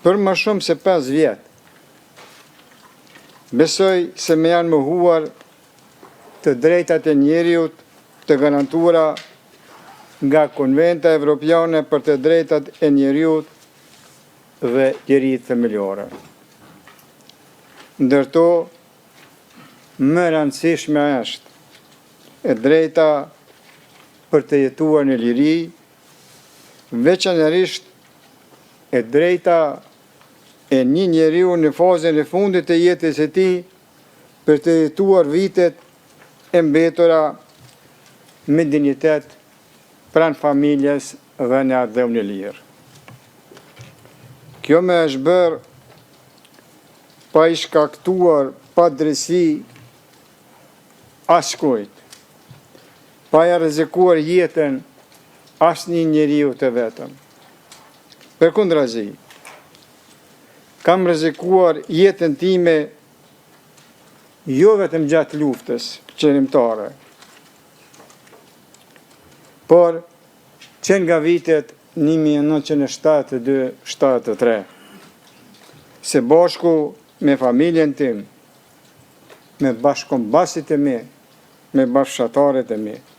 për më shumë se 5 vjetë. Besoj se me janë mohuar të drejtat e njeriut të garantuara nga Konventa Evropiane për të drejtat e njeriut dhe lirit themelore. Ndërto, më rëndësishme është e drejta për të jetuar në liri, veçanërisht e drejta e një njeriu në fazën e fundit të jetës së tij për të jetuar vitet e mbetura me dinjitet pranë familjes dhe në ardhmë në lirë. Kjo më është bërë pa i shkaktuar pa drejtësi askujt, pa ja rrezikuar jetën asnjë njeriu të vetëm. Përkundrazi, kam rrezikuar jetën time jo vetëm gjatë luftës qërimtare, por që nga vitet 1972-73, se bashku me familjen tim, me bashkëkombasit e mi, me bashkëshatarët e mi,